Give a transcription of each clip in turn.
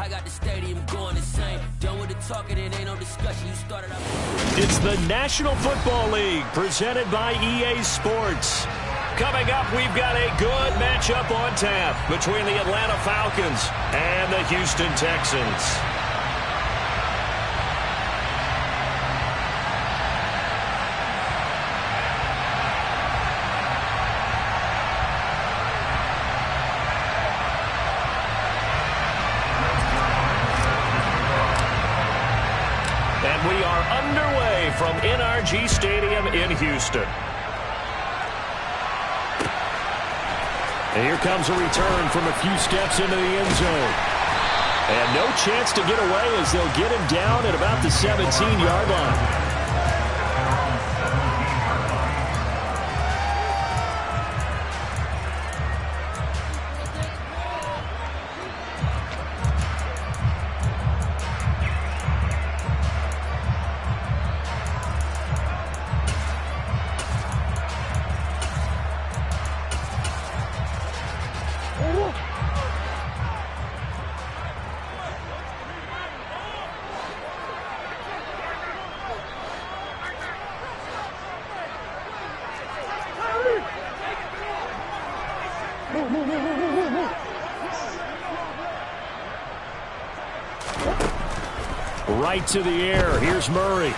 I got the stadium going insane. Done with the talking, it ain't no discussion. You started out. It's the National Football League presented by EA Sports. Coming up, we've got a good matchup on tap between the Atlanta Falcons and the Houston Texans. And we are underway from NRG Stadium in Houston. And here comes a return from a few steps into the end zone. And no chance to get away as they'll get him down at about the 17-yard line. Right to the air. Here's Murray.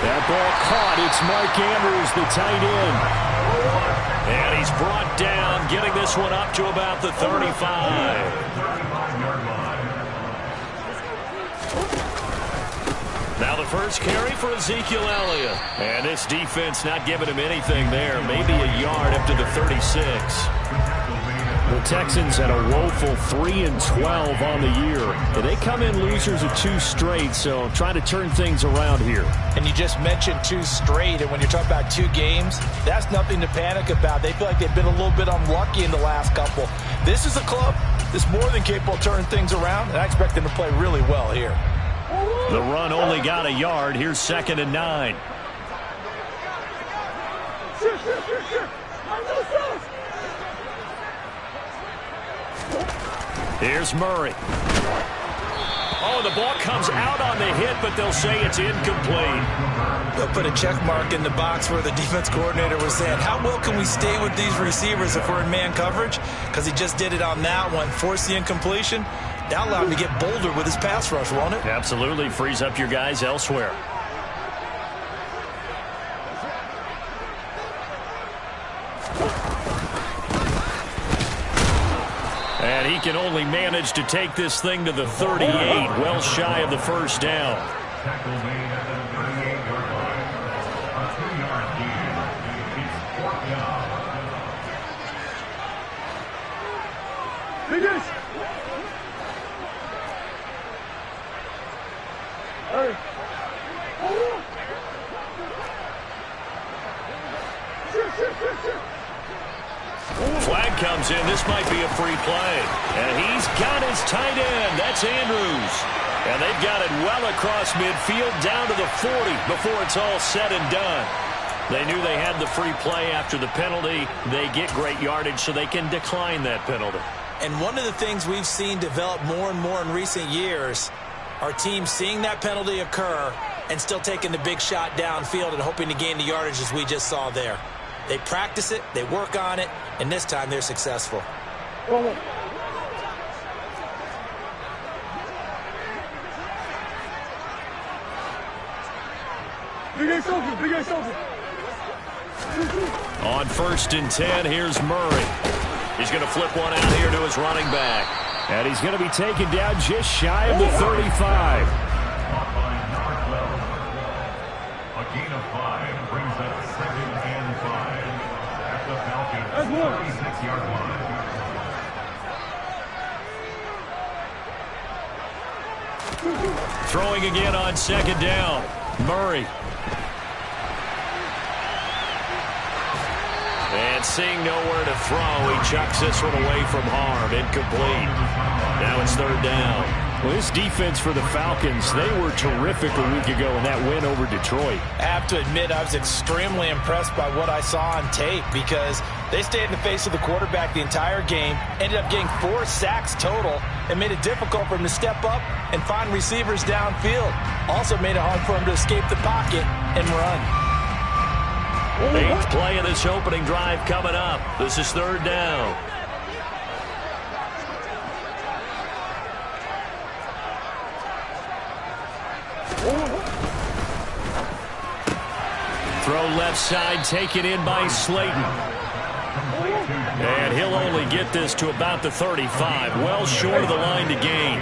That ball caught. It's Mark Andrews, the tight end. And he's brought down, getting this one up to about the 35. Now the first carry for Ezekiel Elliott. And this defense not giving him anything there. Maybe a yard up to the 36. The Texans had a woeful 3-12 on the year. And they come in losers of 2 straight, so trying to turn things around here. And you just mentioned 2 straight, and when you're talking about 2 games, that's nothing to panic about. They feel like they've been a little bit unlucky in the last couple. This is a club that's more than capable of turning things around, and I expect them to play really well here. The run only got a yard. Here's 2nd and 9. Here's Murray. Oh, the ball comes out on the hit, but they'll say it's incomplete. They'll put a check mark in the box where the defense coordinator was saying, how well can we stay with these receivers if we're in man coverage? Because he just did it on that one, forced the incompletion. That allowed him to get bolder with his pass rush, won't it? Absolutely. Frees up your guys elsewhere. And he can only manage to take this thing to the 38, well shy of the first down. Tackle made at the 38-yard line. A 2-yard gain. It's 4th down. Finish! Hey! Flag comes in. This might be a free play. And he's got his tight end. That's Andrews. And they've got it well across midfield down to the 40 before it's all said and done. They knew they had the free play after the penalty. They get great yardage so they can decline that penalty. And one of the things we've seen develop more and more in recent years are teams seeing that penalty occur and still taking the big shot downfield and hoping to gain the yardage as we just saw there. They practice it, they work on it, and this time they're successful. On 1st and 10, here's Murray. He's going to flip one out here to his running back. And he's going to be taken down just shy of the 35. A gain of 5 brings up 2nd and 5 at the Falcons' 36-yard line. Throwing again on 2nd down. Murray. And seeing nowhere to throw, he chucks this one away from harm. Incomplete. Now it's 3rd down. Well, this defense for the Falcons, they were terrific a week ago in that win over Detroit. I have to admit, I was extremely impressed by what I saw on tape because they stayed in the face of the quarterback the entire game, ended up getting 4 sacks total, and made it difficult for him to step up and find receivers downfield. Also made it hard for him to escape the pocket and run. 8th play of this opening drive coming up. This is 3rd down. Throw left side, taken in by Slayton. And he'll only get this to about the 35, well short of the line to gain.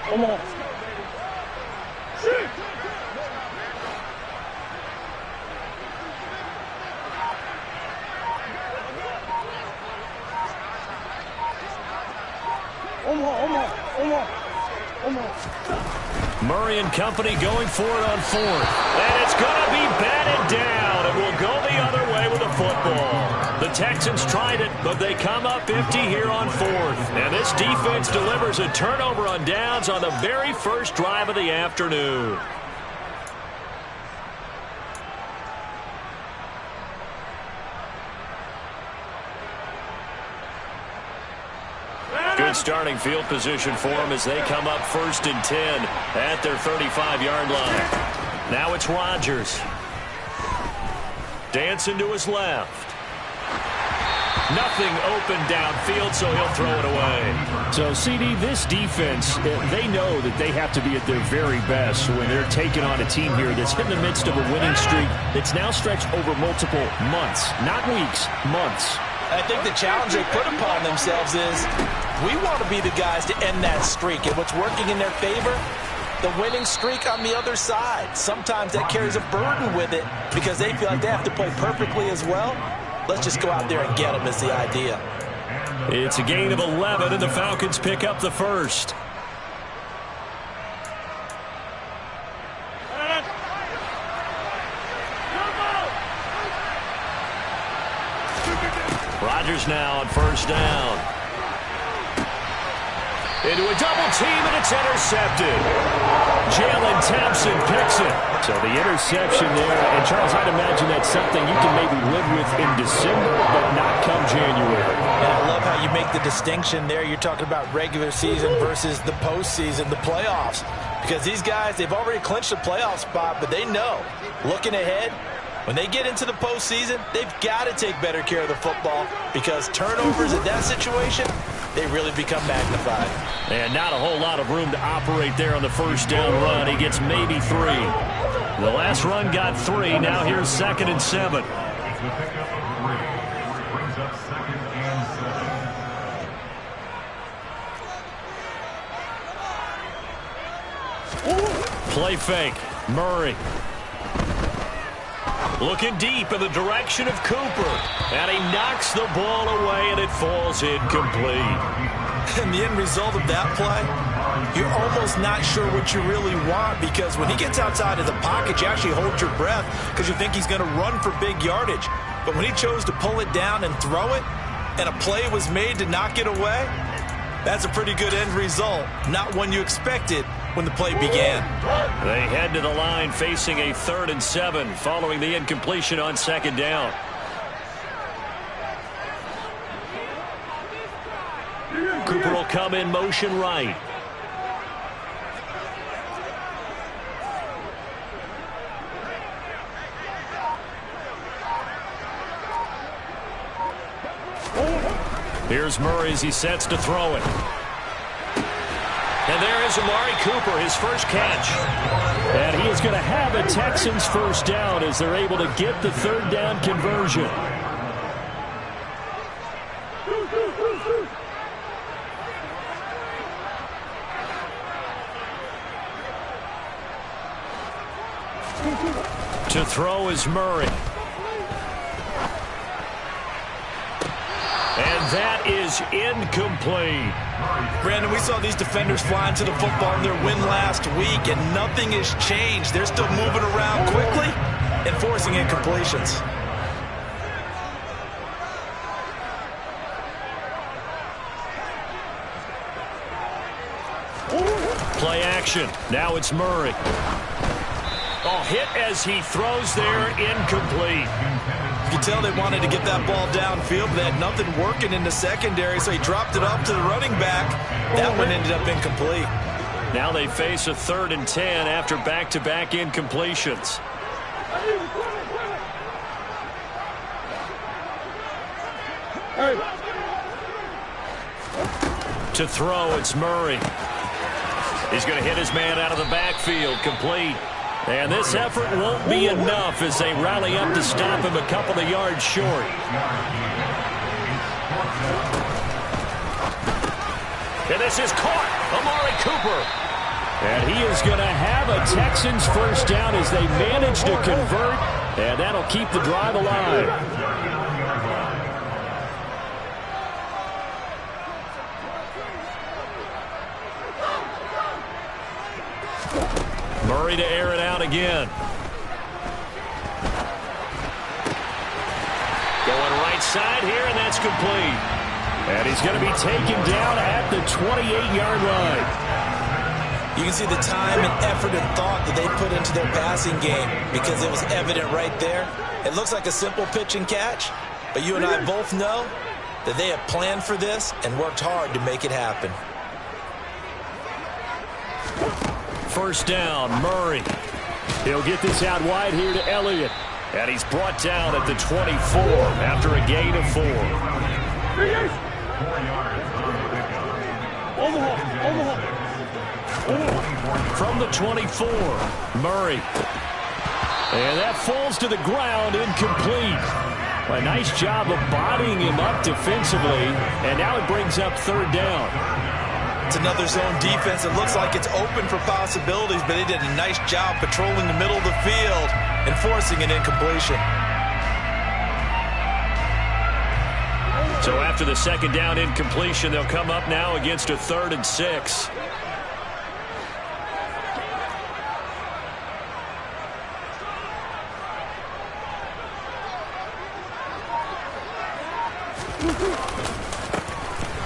Come on. Murray and company going for it on 4th. And it's going to be batted down. It will go the other way with the football. The Texans tried it, but they come up empty here on 4th. And this defense delivers a turnover on downs on the very first drive of the afternoon. Good starting field position for them as they come up 1st and 10 at their 35-yard line. Now it's Rodgers. Dancing to his left. Nothing open downfield, so he'll throw it away. So, CD, this defense, they know that they have to be at their very best when they're taking on a team here that's in the midst of a winning streak that's now stretched over multiple months, not weeks, months. I think the challenge they put upon themselves is we want to be the guys to end that streak. And what's working in their favor? The winning streak on the other side. Sometimes that carries a burden with it because they feel like they have to play perfectly as well. Let's just go out there and get them is the idea. It's a gain of 11, and the Falcons pick up the first. Rodgers now on 1st down. Into a double team, and it's intercepted. Jalen Thompson picks it. So the interception there, and Charles, I'd imagine that's something you can maybe live with in December, but not come January. And I love how you make the distinction there. You're talking about regular season versus the postseason, the playoffs. Because these guys, they've already clinched a playoff spot, but they know, looking ahead, when they get into the postseason, they've got to take better care of the football because turnovers in that situation, they really become magnified. And not a whole lot of room to operate there on the 1st down run. He gets maybe 3. The last run got 3. Now here's 2nd and 7. The pickup of 3 brings up 2nd and 7. Play fake. Murray. Looking deep in the direction of Cooper. And he knocks the ball away, and it falls incomplete. And the end result of that play, you're almost not sure what you really want because when he gets outside of the pocket, you actually hold your breath because you think he's going to run for big yardage. But when he chose to pull it down and throw it, and a play was made to knock it away, that's a pretty good end result. Not one you expected when the play began. They head to the line facing a 3rd and 7 following the incompletion on 2nd down. Cooper will come in motion right. Here's Murray as he sets to throw it. And there is Amari Cooper, his first catch. And he is going to have a Texans 1st down as they're able to get the 3rd down conversion. To throw is Murray. And that is incomplete. Brandon, we saw these defenders flying to the football in their win last week, and nothing has changed. They're still moving around quickly and forcing incompletions. Play action. Now it's Murray. Oh, hit as he throws there, incomplete. You can tell they wanted to get that ball downfield, but they had nothing working in the secondary, so he dropped it off to the running back. That one ended up incomplete. Now they face a 3rd and 10 after back-to-back incompletions. To throw, it's Murray. He's going to hit his man out of the backfield, complete. And this effort won't be enough as they rally up to stop him a couple of yards short. And this is caught. Amari Cooper. And he is going to have a Texans first down as they manage to convert. And that'll keep the drive alive. Murray to air it out again. Going right side here, and that's complete. And he's going to be taken down at the 28-yard line. You can see the time and effort and thought that they put into their passing game because it was evident right there. It looks like a simple pitch and catch, but you and I both know that they have planned for this and worked hard to make it happen. First down, Murray. He'll get this out wide here to Elliott. And he's brought down at the 24 after a gain of 4. 4 yards on the pickup. From the 24, Murray. And that falls to the ground, incomplete. A nice job of bodying him up defensively. And now it brings up 3rd down. It's another zone defense. It looks like it's open for possibilities, but they did a nice job patrolling the middle of the field and forcing an incompletion. So after the 2nd down incompletion, they'll come up now against a 3rd and 6.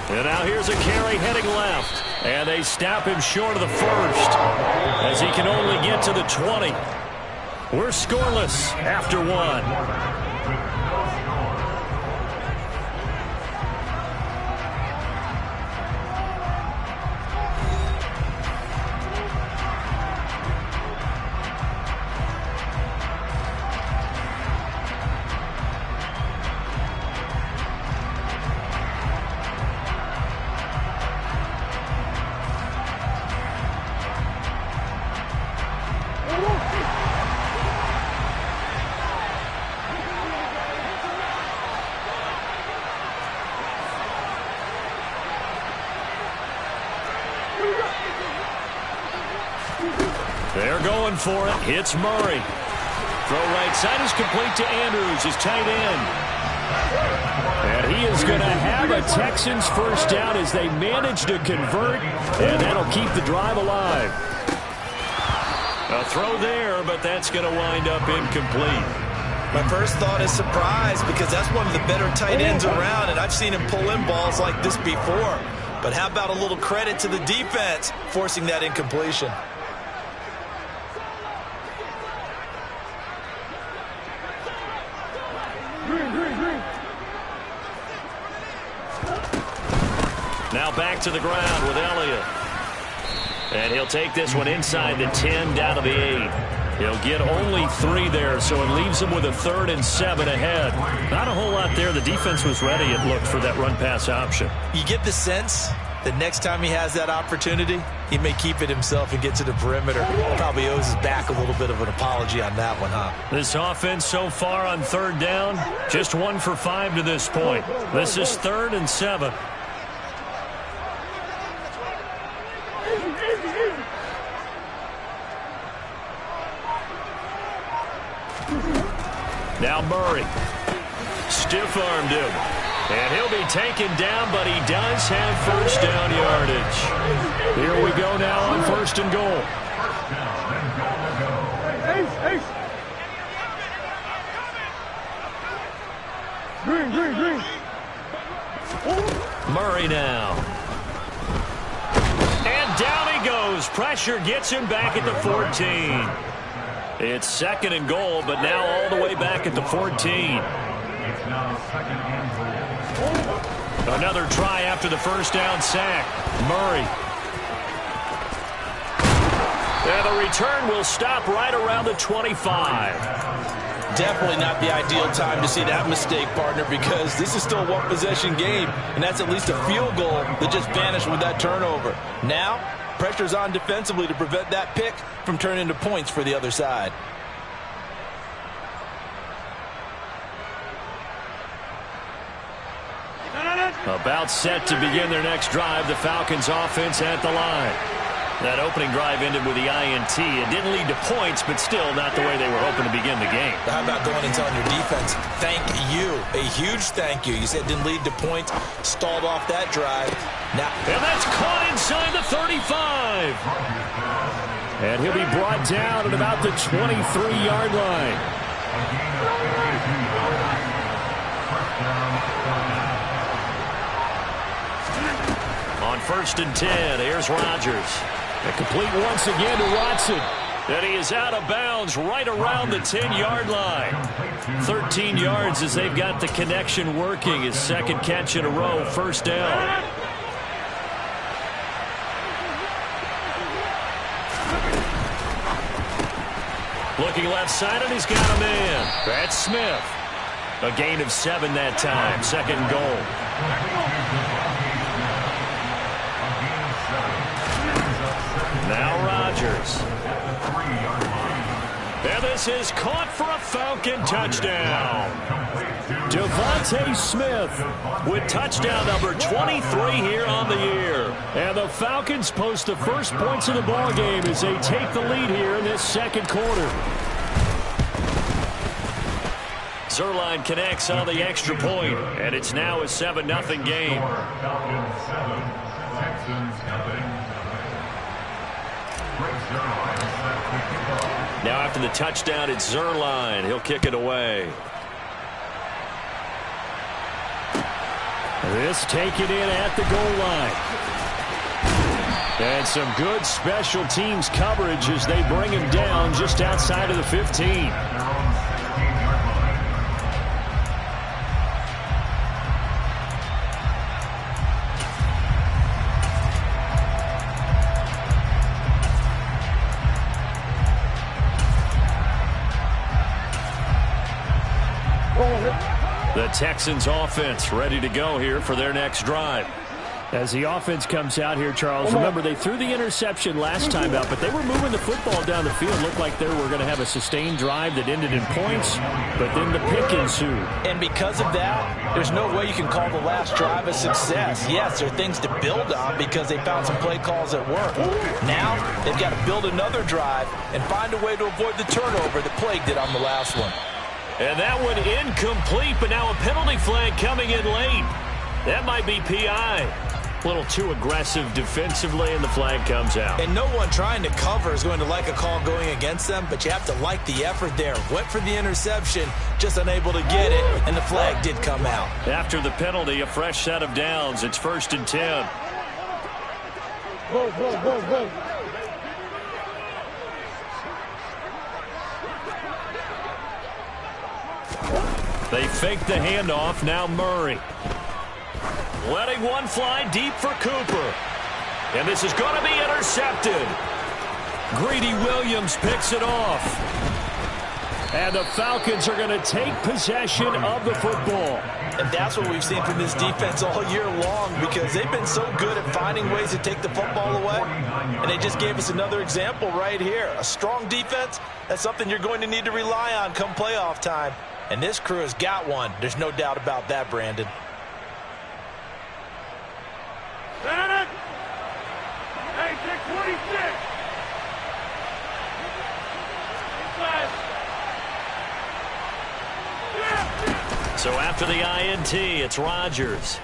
And now here's a carry heading left. And they stop him short of the 1st as he can only get to the 20. We're scoreless after 1. They're going for it. It's Murray. Throw right side is complete to Andrews, his tight end. And he is going to have a Texans first down as they manage to convert, and that'll keep the drive alive. A throw there, but that's going to wind up incomplete. My first thought is surprise because that's one of the better tight ends around, and I've seen him pull in balls like this before. But how about a little credit to the defense forcing that incompletion? Now back to the ground with Elliott. And he'll take this one inside the 10 down to the 8. He'll get only 3 there, so it leaves him with a 3rd and 7 ahead. Not a whole lot there. The defense was ready, it looked, for that run-pass option. You get the sense that next time he has that opportunity, he may keep it himself and get to the perimeter. Probably owes his back a little bit of an apology on that one, huh? This offense so far on 3rd down, just 1 for 5 to this point. This is 3rd and 7. Now Murray. Stiff-armed him. And he'll be taken down, but he does have first down yardage. Here we go now on first and goal. Green. Murray now. And down he goes. Pressure gets him back at the 14. It's second and goal, but now all the way back at the 14. It's now second and goal. Another try after the first down sack. Murray. And the return will stop right around the 25. Definitely not the ideal time to see that mistake, partner, because this is still a one-possession game, and that's at least a field goal that just vanished with that turnover. Now, pressure's on defensively to prevent that pick from turning into points for the other side. About set to begin their next drive, the Falcons offense at the line. That opening drive ended with the INT. It didn't lead to points, but still not the way they were hoping to begin the game. How about going and telling your defense, thank you, a huge thank you. You said it didn't lead to points, stalled off that drive. Now, and that's caught inside the 35. And he'll be brought down at about the 23-yard line. On first and 10, here's Rodgers. And complete once again to Watson. And he is out of bounds right around the 10-yard line. 13 yards as they've got the connection working. His second catch in a row, first down. Looking left side, and he's got a man. That's Smith. A gain of 7 that time. Second and goal. Now Rodgers. And this is caught for a Falcon touchdown. Devontae Smith with touchdown number 23 here on the year. And the Falcons post the first points of the ball game as they take the lead here in this second quarter. Zuerlein connects on the extra point, and it's now a 7-0 game. Falcons 7, Texans nothing. Now after the touchdown, it's Zuerlein. He'll kick it away. This taken in at the goal line. And some good special teams coverage as they bring him down just outside of the 15. The Texans offense ready to go here for their next drive. As the offense comes out here, Charles, remember they threw the interception last time out, but they were moving the football down the field. Looked like they were going to have a sustained drive that ended in points, but then the pick ensued. And because of that, there's no way you can call the last drive a success. Yes, there are things to build on because they found some play calls that work. Now, they've got to build another drive and find a way to avoid the turnover that plagued it on the last one. And that one incomplete, but now a penalty flag coming in late. That might be PI. A little too aggressive defensively, and the flag comes out. And no one trying to cover is going to like a call going against them, but you have to like the effort there. Went for the interception, just unable to get it, and the flag did come out. After the penalty, a fresh set of downs. It's first and 10. Go. They fake the handoff. Now Murray. Letting one fly deep for Cooper. And this is going to be intercepted. Greedy Williams picks it off. And the Falcons are going to take possession of the football. And that's what we've seen from this defense all year long because they've been so good at finding ways to take the football away. And they just gave us another example right here. A strong defense, that's something you're going to need to rely on come playoff time. And this crew has got one. There's no doubt about that, Brandon. Hey, check 26. Inside. So after the INT, it's Rodgers.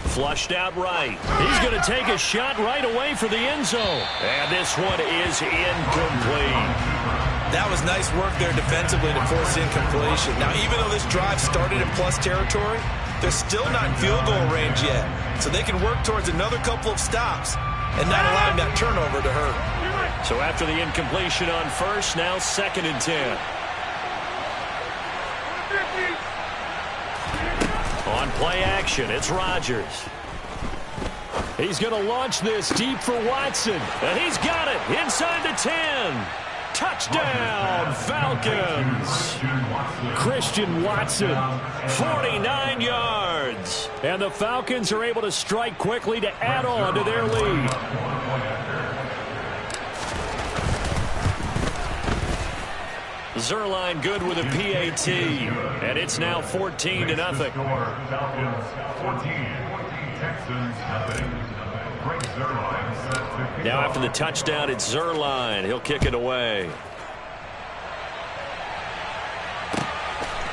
Flushed out right. He's going to take a shot right away for the end zone. And this one is incomplete. That was nice work there defensively to force incompletion. Now, even though this drive started in plus territory, they're still not in field goal range yet. So they can work towards another couple of stops and not allowing that turnover to hurt. So after the incompletion on first, now 2nd and 10. On play action, it's Rodgers. He's going to launch this deep for Watson. And he's got it inside the 10. Touchdown, Falcons. Christian Watson, 49 yards. And the Falcons are able to strike quickly to add on to their lead. Zuerlein good with a PAT, and it's now 14-0. Falcons 14, Texans nothing. Greg Zuerlein set to kick Now off. after the touchdown, it's Zuerlein. He'll kick it away.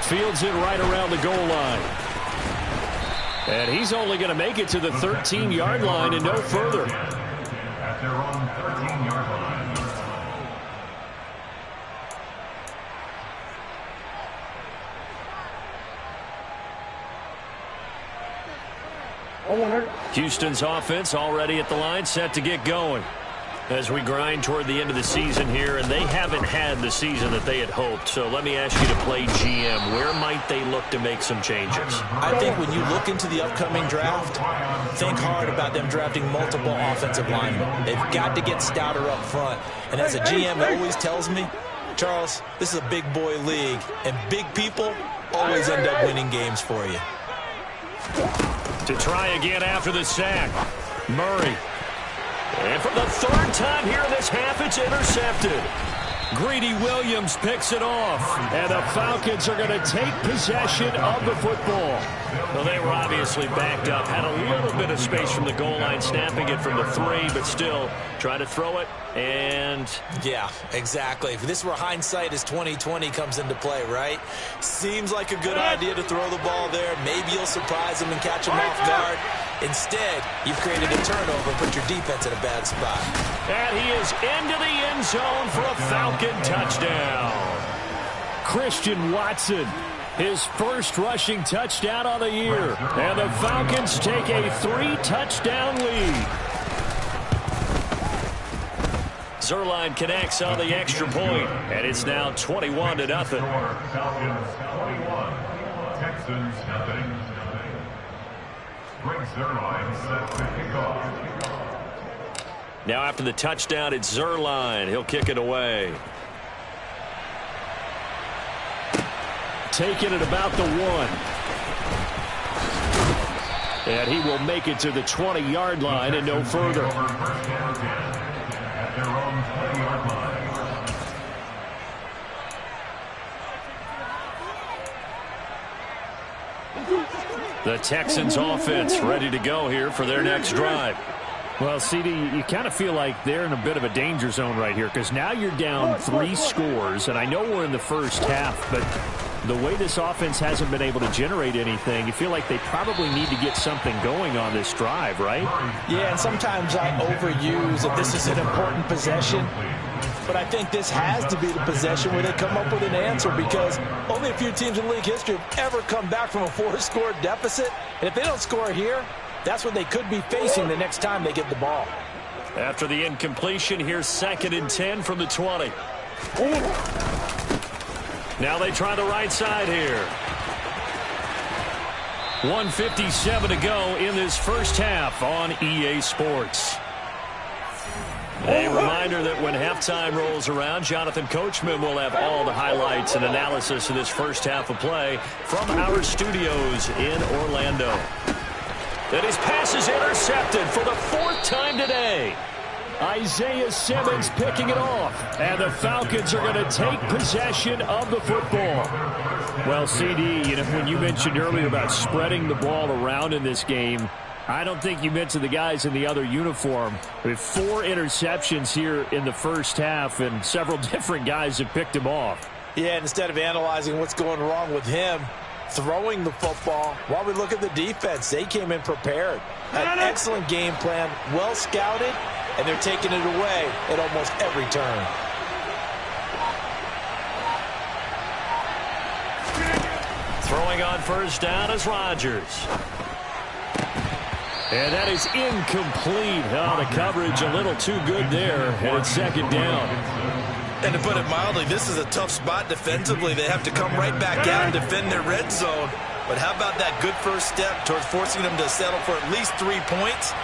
Fields it right around the goal line. And he's only going to make it to the 13-yard line and no further. At their own 13-yard line. Houston's offense already at the line, set to get going. As we grind toward the end of the season here, and they haven't had the season that they had hoped. So let me ask you to play GM. Where might they look to make some changes? I think when you look into the upcoming draft, think hard about them drafting multiple offensive linemen. They've got to get stouter up front. And as a GM always tells me, Charles, this is a big boy league, and big people always end up winning games for you. To try again after the sack, Murray. And for the 3rd time here in this half, it's intercepted. Greedy Williams picks it off. And the Falcons are going to take possession of the football. Well, they were obviously backed up. Had a little bit of space from the goal line, snapping it from the 3, but still trying to throw it. And yeah, exactly. This is where hindsight is 20/20 comes into play, right? Seems like a good idea to throw the ball there. Maybe you'll surprise them and catch them off guard. Instead, you've created a turnover and put your defense in a bad spot. And he is into the end zone for a Falcon touchdown. Christian Watson, his first rushing touchdown of the year. And the Falcons take a 3-touchdown lead. Zuerlein connects on the extra point, and it's now 21-0. Falcons 21, Texans nothing. Greg Zuerlein set to kick off. Now after the touchdown, it's Zuerlein. He'll kick it away. Taking it about the 1. And he will make it to the 20-yard line and no further. At their own 20-yard line. The Texans offense ready to go here for their next drive. Well, CD, you kind of feel like they're in a bit of a danger zone right here because now you're down 3 scores, and I know we're in the first half, but the way this offense hasn't been able to generate anything, you feel like they probably need to get something going on this drive, right? Yeah, and sometimes I overuse that this is an important possession. But I think this has to be the possession where they come up with an answer because only a few teams in league history have ever come back from a 4-score deficit. And if they don't score here, that's what they could be facing the next time they get the ball. After the incompletion, here's 2nd and 10 from the 20. Now they try the right side here. 1:57 to go in this first half on EA Sports. A reminder that when halftime rolls around, Jonathan Coachman will have all the highlights and analysis of this first half of play from our studios in Orlando. And his pass is intercepted for the 4th time today. Isaiah Simmons picking it off. And the Falcons are going to take possession of the football. Well, CD, when you mentioned earlier about spreading the ball around in this game, I don't think you mentioned the guys in the other uniform. With 4 interceptions here in the first half, and several different guys have picked him off. Yeah, and instead of analyzing what's going wrong with him, throwing the football. While we look at the defense, they came in prepared. An excellent game plan, well scouted, and they're taking it away at almost every turn. Throwing on first down is Rodgers. And that is incomplete. Oh, the coverage a little too good there, and it's second down. And to put it mildly, this is a tough spot defensively. They have to come right back out and defend their red zone. But how about that good first step towards forcing them to settle for at least 3 points?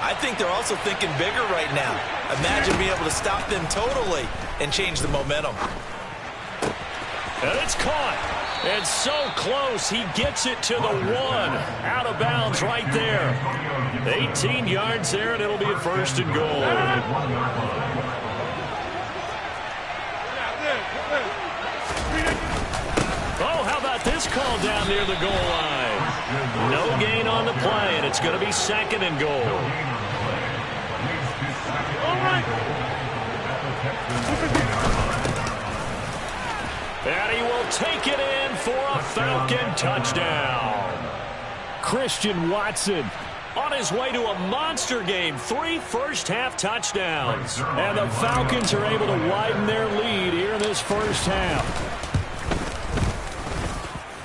I think they're also thinking bigger right now. Imagine being able to stop them totally and change the momentum. And it's caught. And so close, he gets it to the 1. Out of bounds right there. 18 yards there, and it'll be a first and goal. Oh, how about this call down near the goal line? No gain on the play, and it's going to be second and goal. All right. And he will take it in for a Falcon touchdown. Christian Watson On his way to a monster game, 3 first-half touchdowns. And the Falcons are able to widen their lead here in this first half.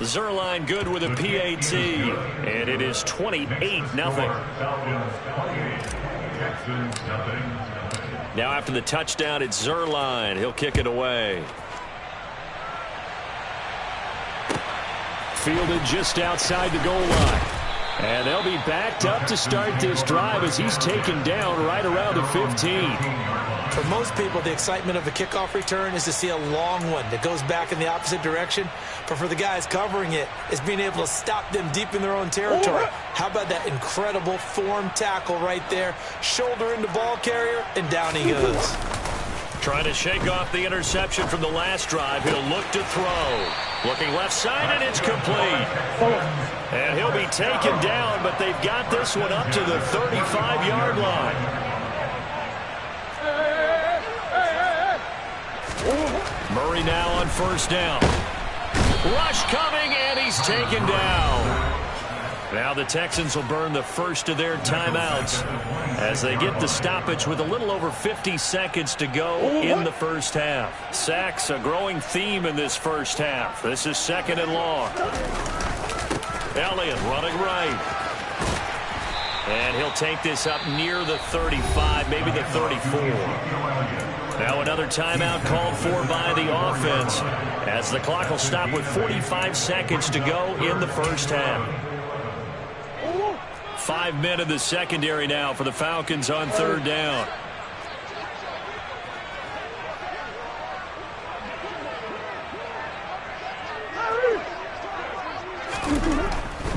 Zuerlein good with a PAT, and it is 28-0. Now after the touchdown, it's Zuerlein. He'll kick it away. Fielded just outside the goal line. And they'll be backed up to start this drive as he's taken down right around the 15. For most people, the excitement of a kickoff return is to see a long one that goes back in the opposite direction. But for the guys covering it, it's being able to stop them deep in their own territory. How about that incredible form tackle right there? Shoulder into ball carrier, and down he goes. Trying to shake off the interception from the last drive. He'll look to throw. Looking left side, and it's complete. And he'll be taken down, but they've got this one up to the 35-yard line. Murray now on first down. Rush coming, and he's taken down. Now the Texans will burn the first of their timeouts as they get the stoppage with a little over 50 seconds to go in the first half. Sacks, a growing theme in this first half. This is second and long. Elliott running right. And he'll take this up near the 35, maybe the 34. Now another timeout called for by the offense as the clock will stop with 45 seconds to go in the first half. 5 men in the secondary now for the Falcons on third down.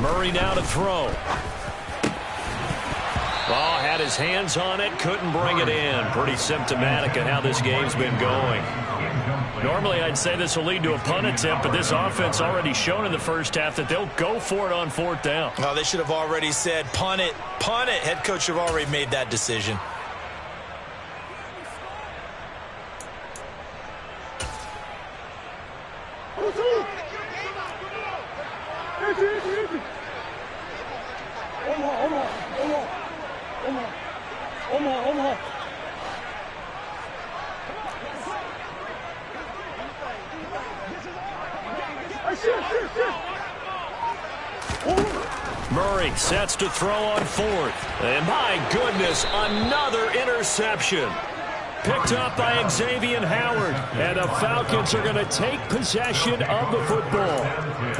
Murray now to throw. Ball had his hands on it, couldn't bring it in. Pretty symptomatic of how this game's been going. Normally, I'd say this will lead to a punt attempt, but this offense already shown in the first half that they'll go for it on fourth down. Oh, they should have already said, punt it, punt it. Head coach should have already made that decision. Murray sets to throw on fourth. And my goodness, another interception. Picked up by Xavier Howard. And the Falcons are going to take possession of the football.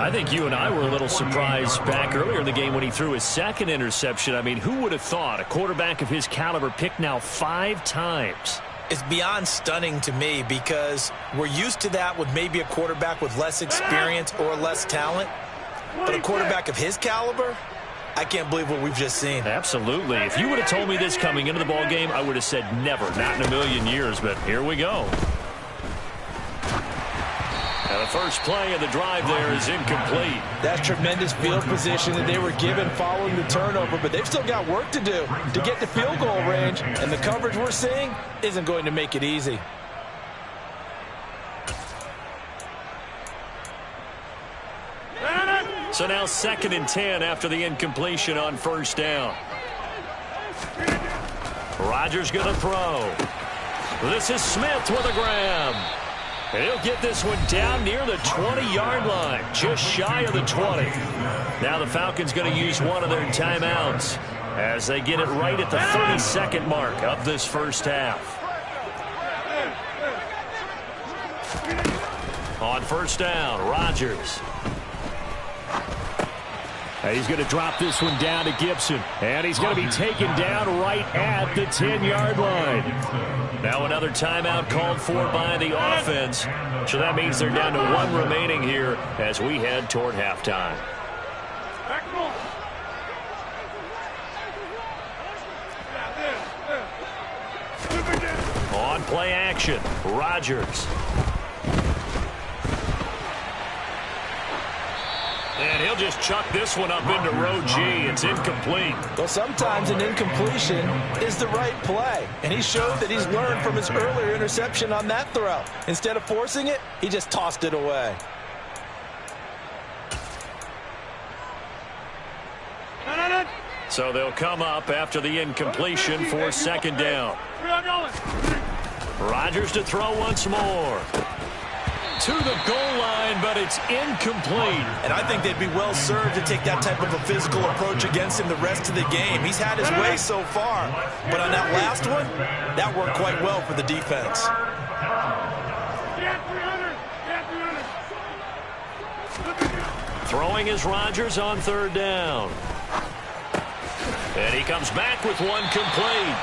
I think you and I were a little surprised back earlier in the game when he threw his second interception. I mean, who would have thought a quarterback of his caliber picked now 5 times? It's beyond stunning to me because we're used to that with maybe a quarterback with less experience or less talent. But a quarterback of his caliber, I can't believe what we've just seen. Absolutely. If you would have told me this coming into the ball game, I would have said never, not in a million years. But here we go. And the first play of the drive there is incomplete. That's tremendous field position that they were given following the turnover, but they've still got work to do to get to field goal range, and the coverage we're seeing isn't going to make it easy. So now 2nd and 10 after the incompletion on first down. Rodgers going to throw. This is Smith with a grab. And he'll get this one down near the 20-yard line, just shy of the 20. Now the Falcons going to use one of their timeouts as they get it right at the 30-second mark of this first half. On first down, Rodgers. He's going to drop this one down to Gibson. And he's going to be taken down right at the 10-yard line. Now another timeout called for by the offense. So that means they're down to one remaining here as we head toward halftime. On play action, Rodgers. And he'll just chuck this one up into row G. It's incomplete. Well, sometimes an incompletion is the right play. And he showed that he's learned from his earlier interception on that throw. Instead of forcing it, he just tossed it away. So they'll come up after the incompletion for 2nd down. Rodgers to throw once more. To the goal line, but it's incomplete. And I think they'd be well served to take that type of a physical approach against him the rest of the game. He's had his way so far, but on that last one, that worked quite well for the defense. Throwing is Rodgers on 3rd down. And he comes back with one complete.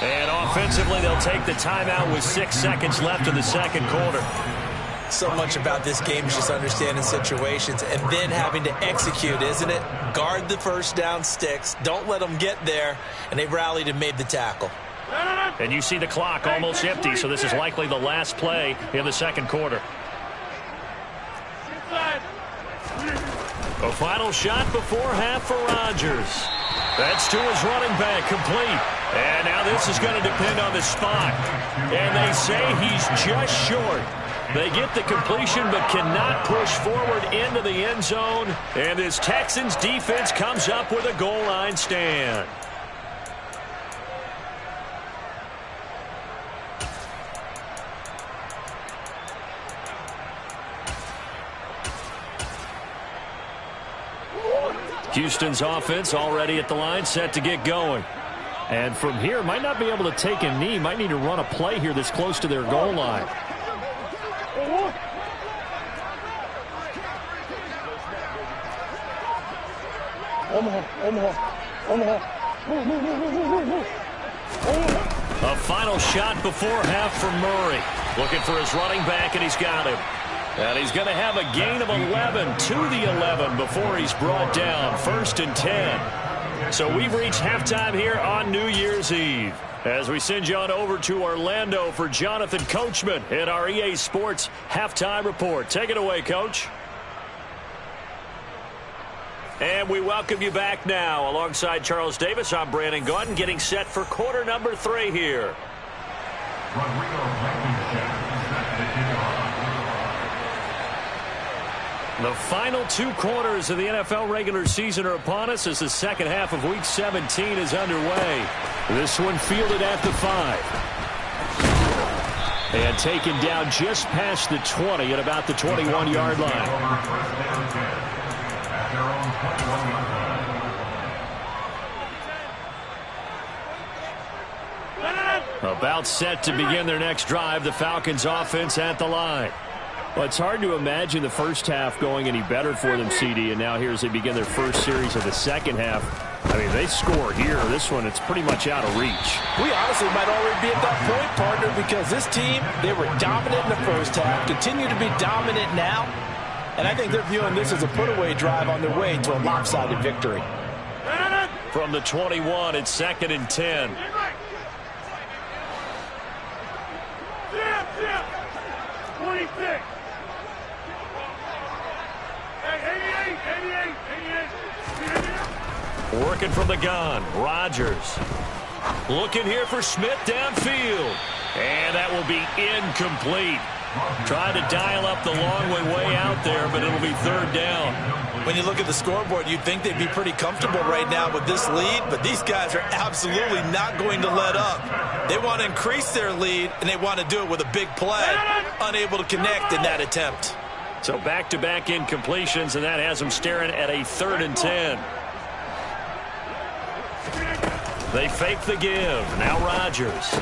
And offensively, they'll take the timeout with 6 seconds left in the 2nd quarter. So much about this game is just understanding situations and then having to execute, isn't it? Guard the first down sticks. Don't let them get there. And they've rallied and made the tackle. And you see the clock almost empty, so this is likely the last play in the 2nd quarter. A final shot before half for Rodgers. That's to his running back, complete. And now this is going to depend on the spot. And they say he's just short. They get the completion but cannot push forward into the end zone. And this Texans defense comes up with a goal line stand. Houston's offense already at the line, set to get going. And from here, might not be able to take a knee. Might need to run a play here that's close to their goal line. A final shot before half for Murray. Looking for his running back, and he's got him. And he's going to have a gain of 11 to the 11 before he's brought down. 1st and 10. So we've reached halftime here on New Year's Eve. As we send you on over to Orlando for Jonathan Coachman in our EA Sports Halftime Report. Take it away, Coach. And we welcome you back now. Alongside Charles Davis, I'm Brandon Gaudin, getting set for quarter number 3 here. The final 2 quarters of the NFL regular season are upon us as the 2nd half of Week 17 is underway. This one fielded at the 5. And taken down just past the 20 at about the 21-yard line. About set to begin their next drive, the Falcons offense at the line. Well, it's hard to imagine the first half going any better for them, CD, and now here as they begin their first series of the 2nd half. I mean, they score here. This one, it's pretty much out of reach. We honestly might already be at that point, partner, because this team, they were dominant in the first half, continue to be dominant now, and I think they're viewing this as a put-away drive on their way to a lopsided victory. From the 21, it's 2nd and 10. Working from the gun, Rodgers. Looking here for Smith downfield. And that will be incomplete. Trying to dial up the long way out there, but it'll be third down. When you look at the scoreboard, you'd think they'd be pretty comfortable right now with this lead, but these guys are absolutely not going to let up. They want to increase their lead, and they want to do it with a big play. Unable to connect in that attempt. So back-to-back incompletions, and that has them staring at a 3rd and 10. They fake the give. Now Rodgers.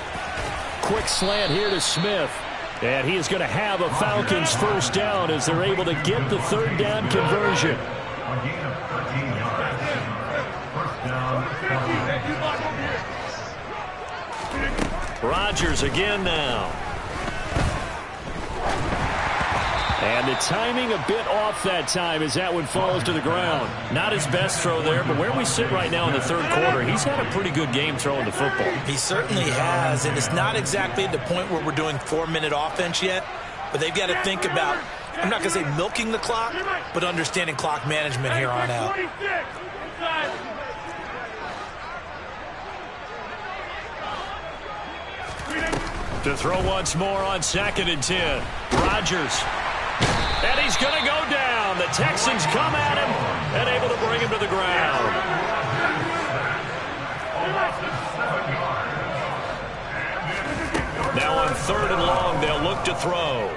Quick slant here to Smith. And he is going to have a Falcons first down as they're able to get the 3rd down conversion. A gain of 13 yards. First down. Rodgers again now. And the timing a bit off that time as that one falls to the ground. Not his best throw there, but where we sit right now in the 3rd quarter, he's had a pretty good game throwing the football. He certainly has, and it's not exactly at the point where we're doing 4-minute offense yet, but they've got to think about, I'm not going to say milking the clock, but understanding clock management here on out. To throw once more on 2nd and 10. Rodgers. And he's going to go down. The Texans come at him and able to bring him to the ground. Now on 3rd and long, they'll look to throw.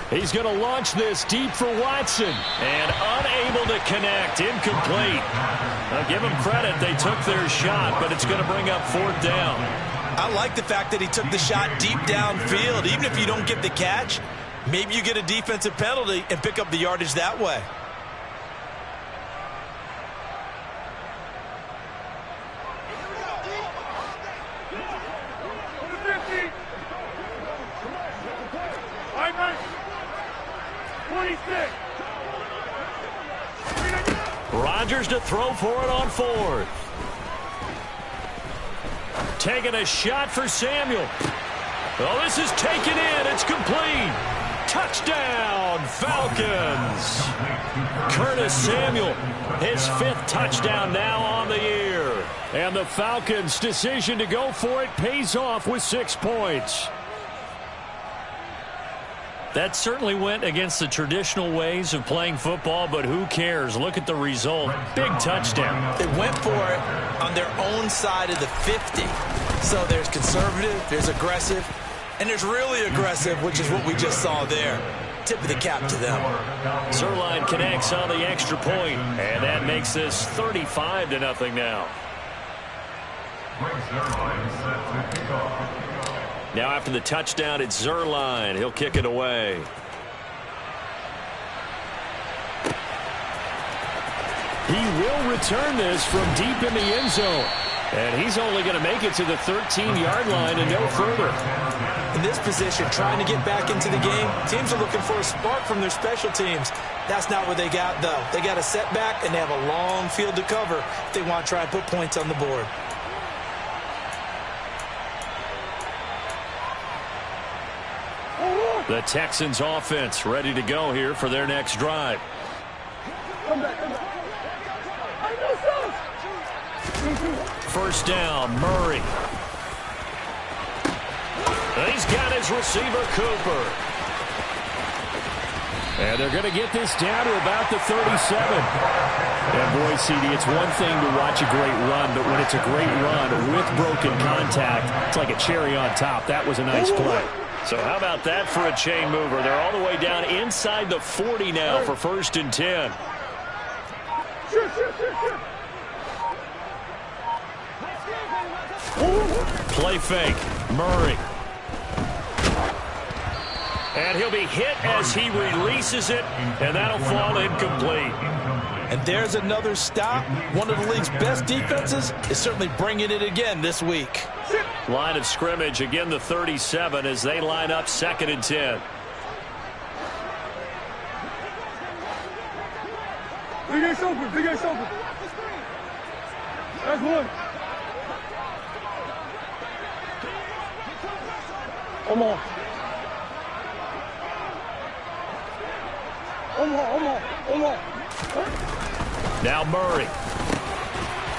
He's going to launch this deep for Watson. And unable to connect. Incomplete. Now give them credit. They took their shot, but it's going to bring up 4th down. I like the fact that he took the shot deep downfield. Even if you don't get the catch, maybe you get a defensive penalty and pick up the yardage that way. Rodgers to throw for it on 4th. Taking a shot for Samuel. Oh, this is taken in. It's complete. Touchdown, Falcons. Curtis Samuel, his 5th touchdown now on the year. And the Falcons' decision to go for it pays off with 6 points. That certainly went against the traditional ways of playing football, but who cares? Look at the result. Big touchdown. They went for it on their own side of the 50. So there's conservative, there's aggressive, and there's really aggressive, which is what we just saw there. Tip of the cap to them. Zuerlein connects on the extra point, and that makes this 35-0 now. Now after the touchdown, it's Zuerlein. He'll kick it away. He will return this from deep in the end zone. And he's only going to make it to the 13-yard line and no further. In this position, trying to get back into the game, teams are looking for a spark from their special teams. That's not what they got, though. They got a setback, and they have a long field to cover if they want to try and put points on the board. The Texans offense ready to go here for their next drive. First down, Murray. He's got his receiver, Cooper. And they're going to get this down to about the 37. And boy, CD, it's one thing to watch a great run, but when it's a great run with broken contact, it's like a cherry on top. That was a nice play. So how about that for a chain mover? They're all the way down inside the 40 now for 1st and 10. Play fake. Murray. And he'll be hit as he releases it, and that'll fall incomplete. And there's another stop. One of the league's best defenses is certainly bringing it again this week. Line of scrimmage, again the 37 as they line up 2nd and 10. Big ass open, big ass open. That's one. Omar. Now Murray.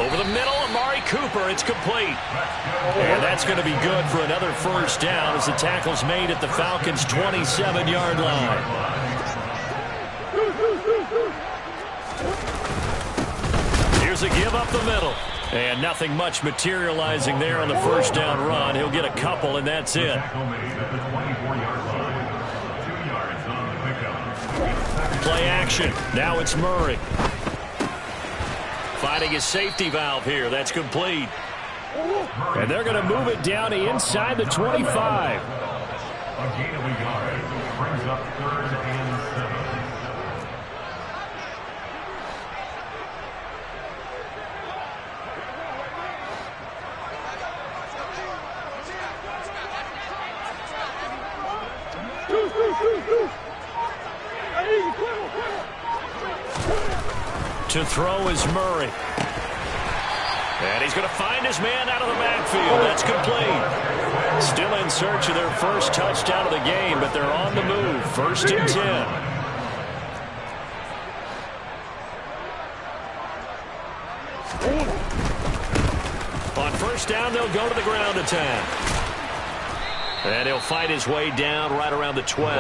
Over the middle, Amari Cooper. It's complete. And that's going to be good for another first down as the tackle's made at the Falcons' 27-yard line. Here's a give up the middle. And nothing much materializing there on the first down run. He'll get a couple, and that's it. Play action. Now it's Murray. Finding his safety valve here. That's complete. And they're going to move it down to inside the 25. A gain of a yard brings up 3rd and 7. To throw is Murray. And he's going to find his man out of the backfield. That's complete. Still in search of their first touchdown of the game, but they're on the move. 1st and 10. On first down, they'll go to the ground attack. And he'll fight his way down right around the 12.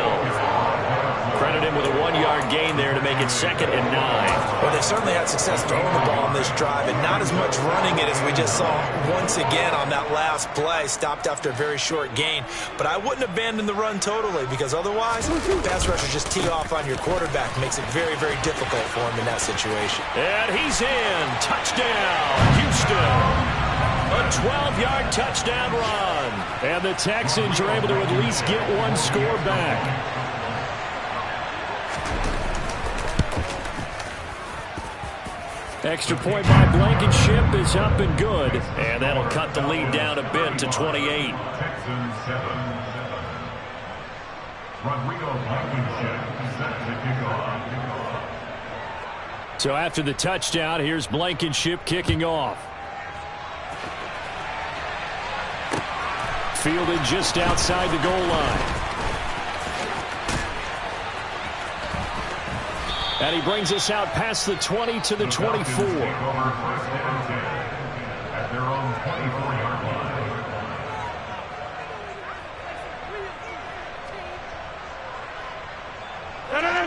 Credit him with a 1-yard gain there to make it 2nd and 9. Well, they certainly had success throwing the ball on this drive, and not as much running it as we just saw once again on that last play. Stopped after a very short gain. But I wouldn't abandon the run totally, because otherwise, pass rushers just tee off on your quarterback. Makes it very, very difficult for him in that situation. And he's in. Touchdown, Houston. A 12-yard touchdown run. And the Texans are able to at least get one score back. Extra point by Blankenship is up and good. And that'll cut the lead down a bit to 28. Texans 7. Rodrigo Blankenship set to kick off. So after the touchdown, here's Blankenship kicking off. Fielded just outside the goal line. And he brings us out past the 20 to the 24. At their own 24-yard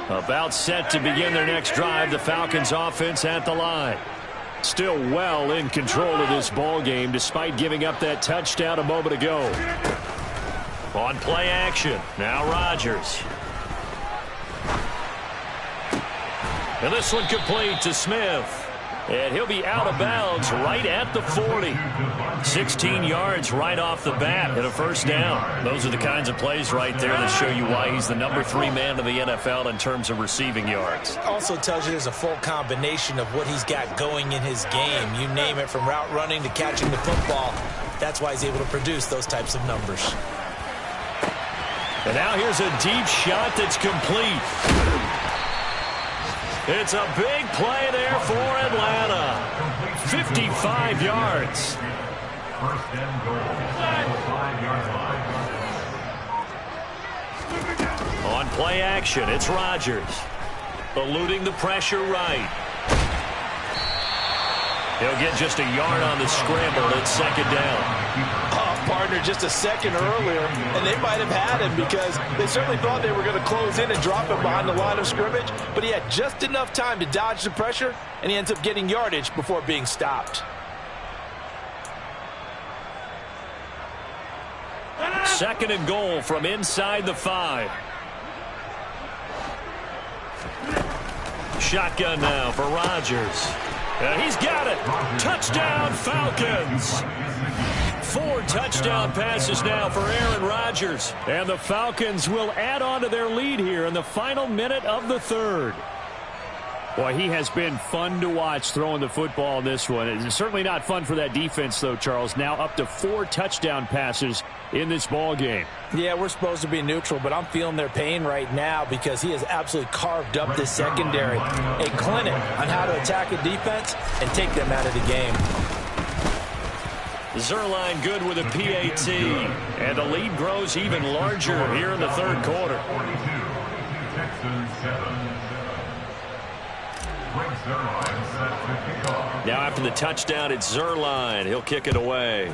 line. About set to begin their next drive. The Falcons offense at the line. Still well in control of this ball game despite giving up that touchdown a moment ago. On play action. Now Rodgers. And this one complete to Smith. And he'll be out of bounds right at the 40. 16 yards right off the bat and a first down. Those are the kinds of plays right there that show you why he's the number 3 man in the NFL in terms of receiving yards. Also tells you there's a full combination of what he's got going in his game. You name it, from route running to catching the football. That's why he's able to produce those types of numbers. And now here's a deep shot that's complete. It's a big play there for Atlanta. 55 yards. First and goal. 5-yard line. On play action, it's Rodgers. Eluding the pressure right. He'll get just a yard on the scramble. It's 2nd down. Partner just a second earlier, and they might have had him because they certainly thought they were going to close in and drop him behind the line of scrimmage, but he had just enough time to dodge the pressure, and he ends up getting yardage before being stopped. 2nd and goal from inside the 5. Shotgun now for Rodgers. And he's got it. Touchdown, Falcons. 4 touchdown passes now for Aaron Rodgers. And the Falcons will add on to their lead here in the final minute of the 3rd. Boy, he has been fun to watch throwing the football in this one. It's certainly not fun for that defense, though, Charles. Now up to 4 touchdown passes in this ball game. Yeah, we're supposed to be neutral, but I'm feeling their pain right now because he has absolutely carved up this secondary. A clinic on how to attack a defense and take them out of the game. Zuerlein good with a PAT. And the lead grows even larger here in the 3rd quarter. 42, Texans 7. Now after the touchdown, it's Zuerlein. He'll kick it away.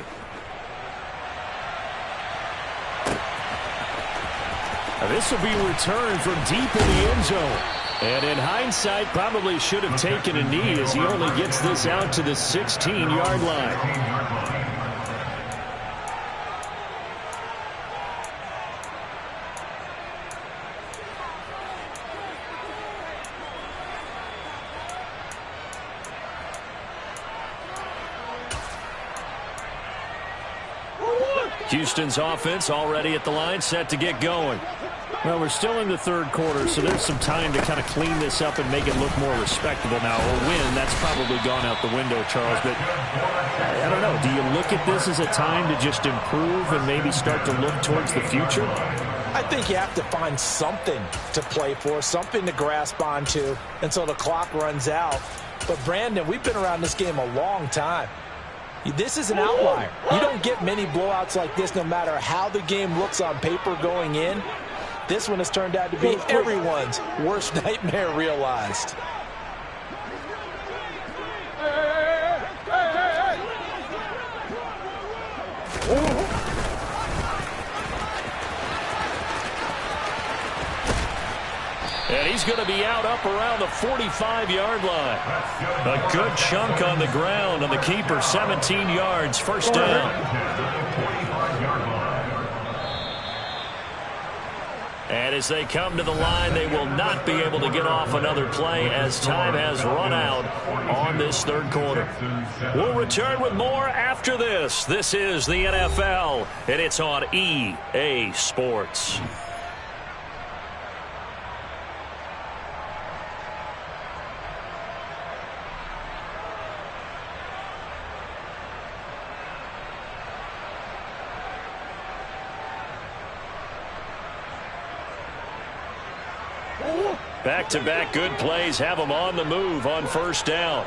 This will be returned from deep in the end zone. And in hindsight, probably should have taken a knee as he only gets this out to the 16-yard line. Houston's offense already at the line, set to get going. Well, we're still in the third quarter, so there's some time to kind of clean this up and make it look more respectable now. A win, that's probably gone out the window, Charles. But I don't know. Do you look at this as a time to just improve and maybe start to look towards the future? I think you have to find something to play for, something to grasp onto until the clock runs out. But, Brandon, we've been around this game a long time. This is an outlier. You don't get many blowouts like this no matter how the game looks on paper going in. This one has turned out to be everyone's worst nightmare realized. And he's going to be out up around the 45-yard line. A good chunk on the ground on the keeper, 17 yards, first down. And as they come to the line, they will not be able to get off another play as time has run out on this third quarter. We'll return with more after this. This is the NFL, and it's on EA Sports. Back-to-back good plays have them on the move on first down.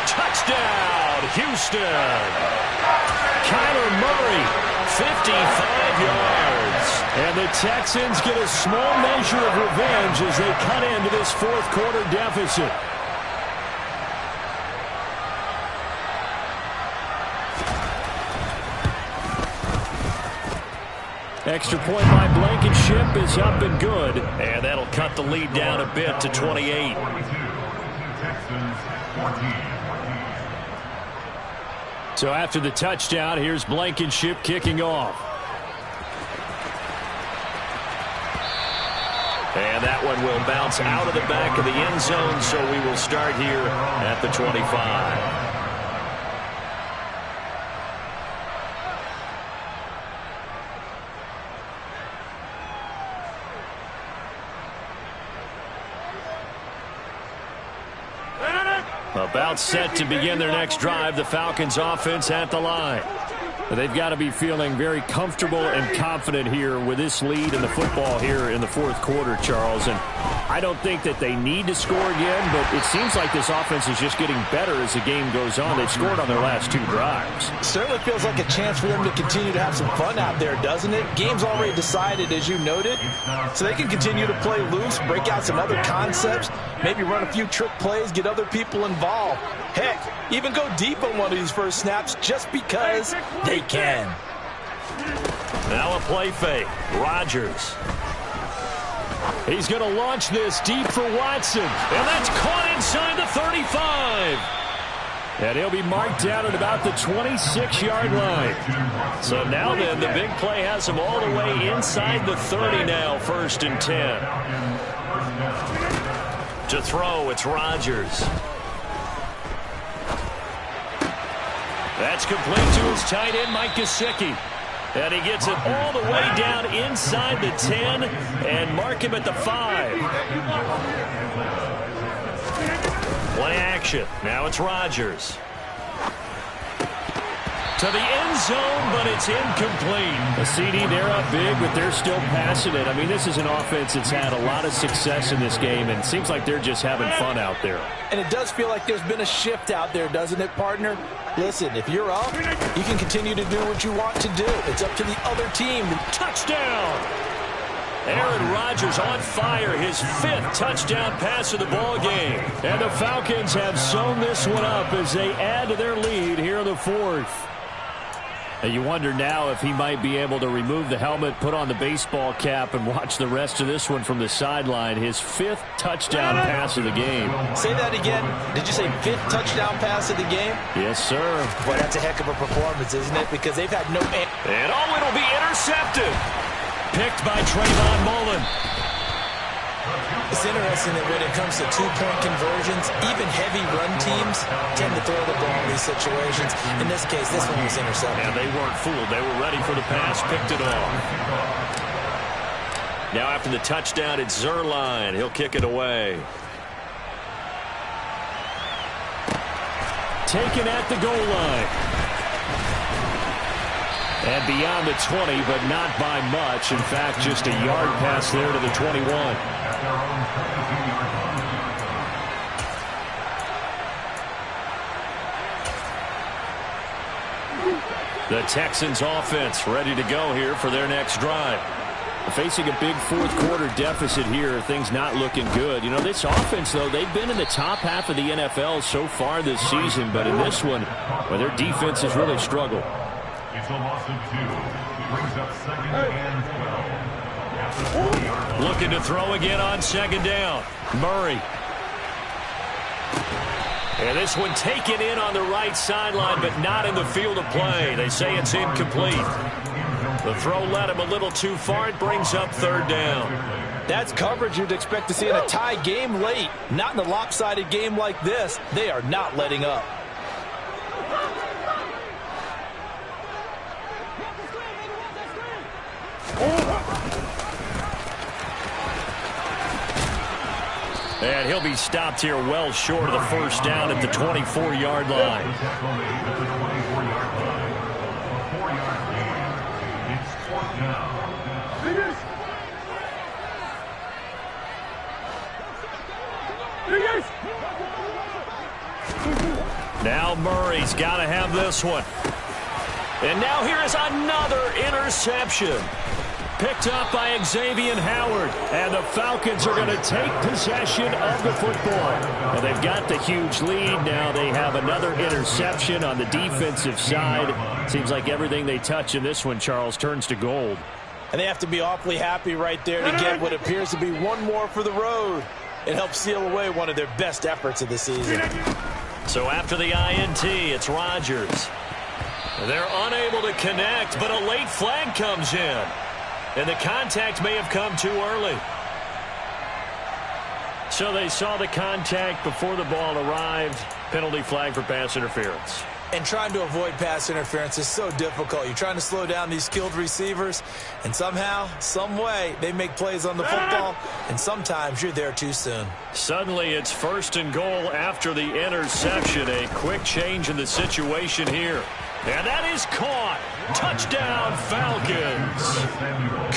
Touchdown, Houston. Kyler Murray, 55 yards. And the Texans get a small measure of revenge as they cut into this fourth quarter deficit. Extra point by Blankenship is up and good. And that'll cut the lead down a bit to 28. So after the touchdown, here's Blankenship kicking off. And that one will bounce out of the back of the end zone, so we will start here at the 25. About set to begin their next drive, the Falcons offense at the line. They've got to be feeling very comfortable and confident here with this lead in the football here in the fourth quarter, Charles. And I don't think that they need to score again, but it seems like this offense is just getting better as the game goes on. They've scored on their last two drives. Certainly feels like a chance for them to continue to have some fun out there, doesn't it? Game's already decided, as you noted, so they can continue to play loose, break out some other concepts, maybe run a few trick plays, get other people involved. Heck, even go deep on one of these first snaps just because they can. Now a play fake. Rodgers. He's going to launch this deep for Watson. And that's caught inside the 35. And he'll be marked down at about the 26-yard line. So now then, the big play has him all the way inside the 30 now, 1st and 10. To throw, it's Rodgers. That's complete to his tight end, Mike Gesicki. And he gets it all the way down inside the 10 and mark him at the 5. Play action. Now it's Rodgers. to the end zone, but it's incomplete. The CD, they're up big, but they're still passing it. I mean, this is an offense that's had a lot of success in this game, and it seems like they're just having fun out there. And it does feel like there's been a shift out there, doesn't it, partner? Listen, if you're up, you can continue to do what you want to do. It's up to the other team. Touchdown! Aaron Rodgers on fire, his 5th touchdown pass of the ball game. And the Falcons have sewn this one up as they add to their lead here in the 4th. And you wonder now if he might be able to remove the helmet, put on the baseball cap, and watch the rest of this one from the sideline. His 5th touchdown pass of the game. Say that again. Did you say 5th touchdown pass of the game? Yes, sir. Boy, that's a heck of a performance, isn't it? Because they've had no... And it'll be intercepted. Picked by Trayvon Mullen. It's interesting that when it comes to two-point conversions, even heavy run teams tend to throw the ball in these situations. In this case, this one was intercepted. And they weren't fooled. They were ready for the pass, picked it off. Now after the touchdown, it's Zuerlein. He'll kick it away. Taken at the goal line. And beyond the 20, but not by much. In fact, just a yard pass there to the 21. The Texans offense ready to go here for their next drive. Facing a big fourth-quarter deficit here, things not looking good. You know, this offense, though, they've been in the top half of the NFL so far this season, but in this one, well, their defense has really struggled. It's a loss of 2. Brings up 2nd and 12. Looking to throw again on 2nd down. Murray. And this one taken in on the right sideline, but not in the field of play. They say it's incomplete. The throw led him a little too far. It brings up 3rd down. That's coverage you'd expect to see in a tie game late. Not in a lopsided game like this. They are not letting up. And he'll be stopped here well short of the 1st down at the 24-yard line. Now Murray's got to have this one. And now here is another interception. Picked up by Xavier Howard. And the Falcons are going to take possession of the football. And they've got the huge lead. Now they have another interception on the defensive side. Seems like everything they touch in this one, Charles, turns to gold. And they have to be awfully happy right there to get what appears to be one more for the road. It helps seal away one of their best efforts of the season. So after the INT, it's Rodgers. They're unable to connect, but a late flag comes in. And the contact may have come too early. So they saw the contact before the ball arrived. Penalty flag for pass interference. And trying to avoid pass interference is so difficult. You're trying to slow down these skilled receivers, and somehow, some way, they make plays on the football, and sometimes you're there too soon. Suddenly, it's 1st and goal after the interception. A quick change in the situation here. And that is caught. Touchdown, Falcons.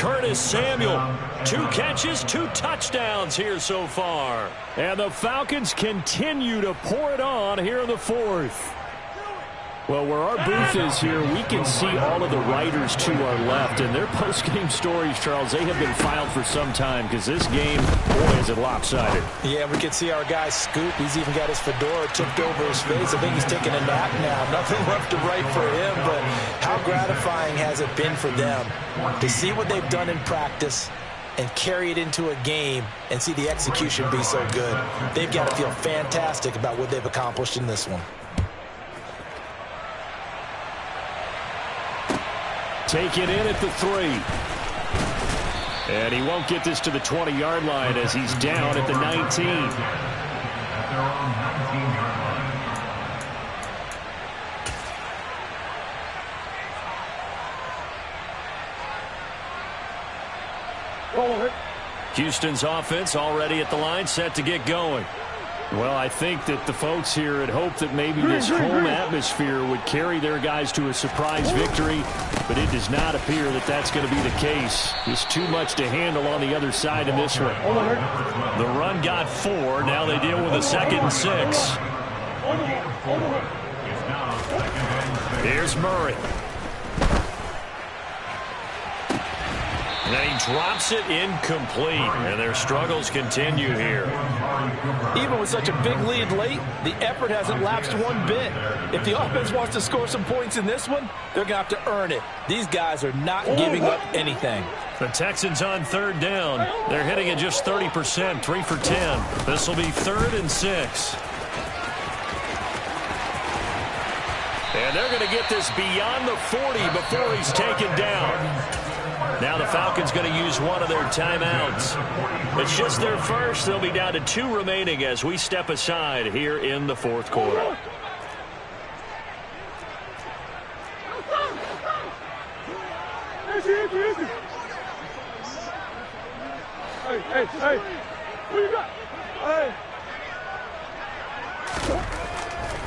Curtis Samuel, 2 catches, 2 touchdowns here so far. And the Falcons continue to pour it on here in the 4th. Well, where our booth is here, we can see all of the writers to our left. And their post-game stories, Charles, they have been filed for some time because this game, boy, is it lopsided. Yeah, we can see our guy Scoop. He's even got his fedora tipped over his face. I think he's taking a nap now. Nothing left to write for him, but how gratifying has it been for them to see what they've done in practice and carry it into a game and see the execution be so good. They've got to feel fantastic about what they've accomplished in this one. Taken in at the 3. And he won't get this to the 20-yard line as he's down at the 19. At their own 19-yard line. Houston's offense already at the line, set to get going. Well, I think that the folks here had hoped that maybe this home atmosphere would carry their guys to a surprise victory, but it does not appear that that's going to be the case. Just too much to handle on the other side in this one. The run got 4. Now they deal with a 2nd and 6. Here's Murray. And then he drops it incomplete, and their struggles continue here. Even with such a big lead late, the effort hasn't lapsed one bit. If the offense wants to score some points in this one, they're going to have to earn it. These guys are not giving up anything. The Texans on 3rd down. They're hitting at just 30%, 3 for 10. This will be 3rd and 6. And they're going to get this beyond the 40 before he's taken down. Now the Falcons going to use one of their timeouts. It's just their first. They'll be down to 2 remaining as we step aside here in the 4th quarter. Hey, what you got? Hey.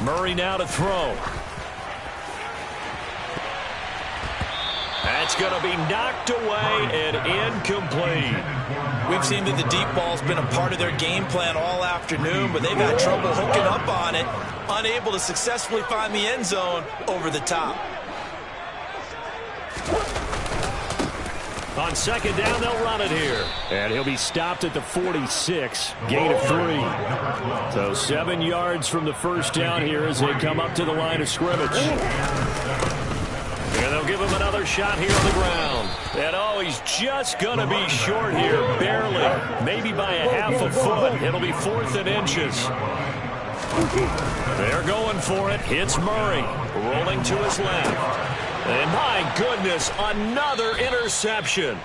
Murray now to throw. That's going to be knocked away and incomplete. We've seen that the deep ball's been a part of their game plan all afternoon, but they've had trouble hooking up on it, unable to successfully find the end zone over the top. On 2nd down, they'll run it here. And he'll be stopped at the 46, gain of 3. So 7 yards from the first down here as they come up to the line of scrimmage. And they'll give him another shot here on the ground. And oh, he's just going to be short here, barely. Maybe by a half a foot. It'll be 4th and inches. They're going for it. Hits Murray. Rolling to his left. And my goodness, another interception.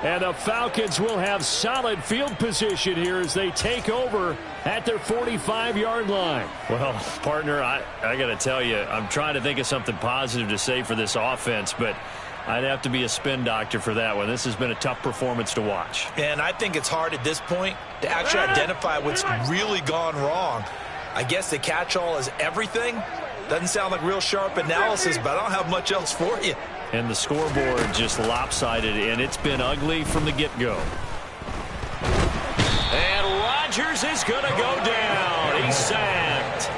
And the Falcons will have solid field position here as they take over at their 45-yard line. Well, partner, I got to tell you, I'm trying to think of something positive to say for this offense, but I'd have to be a spin doctor for that one. This has been a tough performance to watch. And I think it's hard at this point to actually identify what's really gone wrong. I guess the catch-all is everything. Doesn't sound like real sharp analysis, but I don't have much else for you. And the scoreboard just lopsided, and it's been ugly from the get-go. And Rodgers is going to go down. He's sacked.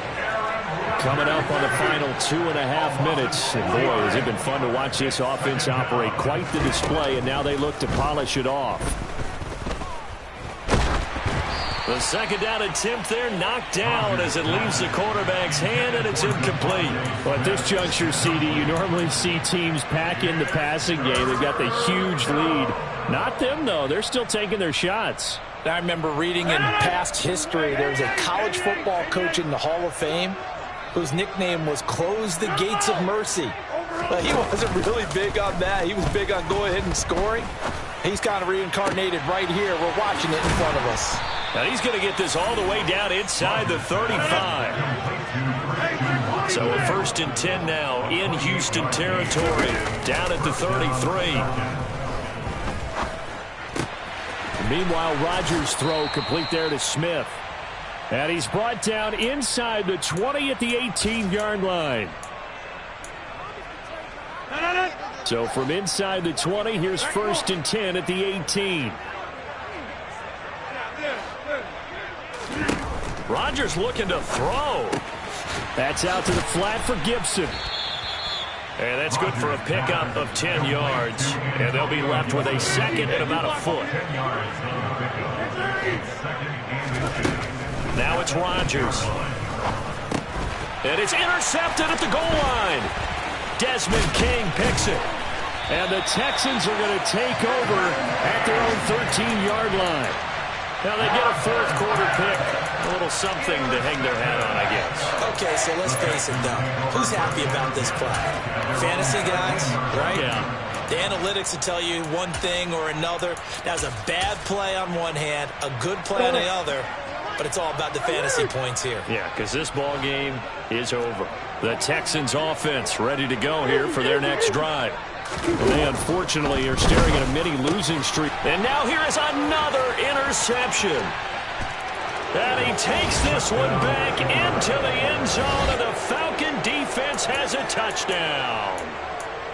Coming up on the final 2.5 minutes. And boy, has it been fun to watch this offense operate. Quite the display, and now they look to polish it off. The 2nd down attempt there knocked down as it leaves the quarterback's hand, and it's incomplete. Well, at this juncture, CD, you normally see teams pack in the passing game. They've got the huge lead. Not them, though. They're still taking their shots. I remember reading in past history, there was a college football coach in the Hall of Fame whose nickname was Close the Gates of Mercy. But he wasn't really big on that. He was big on go ahead and scoring. He's kind of reincarnated right here. We're watching it in front of us. Now he's going to get this all the way down inside the 35. So a 1st and 10 now in Houston territory, down at the 33. Meanwhile, Rodgers' throw complete there to Smith. And he's brought down inside the 20 at the 18-yard line. So from inside the 20, here's 1st and 10 at the 18. Rodgers looking to throw. That's out to the flat for Gibson. And that's good for a pickup of 10 yards. And they'll be left with a 2nd and about a foot. Now it's Rodgers. And it's intercepted at the goal line. Desmond King picks it. And the Texans are going to take over at their own 13-yard line. Now they get a 4th quarter pick. A little something to hang their hat on, I guess. Okay, so let's face it, though. Who's happy about this play? Fantasy guys, right? Yeah. The analytics will tell you one thing or another. That's a bad play on one hand, a good play on the other, but it's all about the fantasy points here. Yeah, because this ball game is over. The Texans offense ready to go here for their next drive. Well, they unfortunately are staring at a mini losing streak. And now here is another interception. And he takes this one back into the end zone, and the Falcon defense has a touchdown.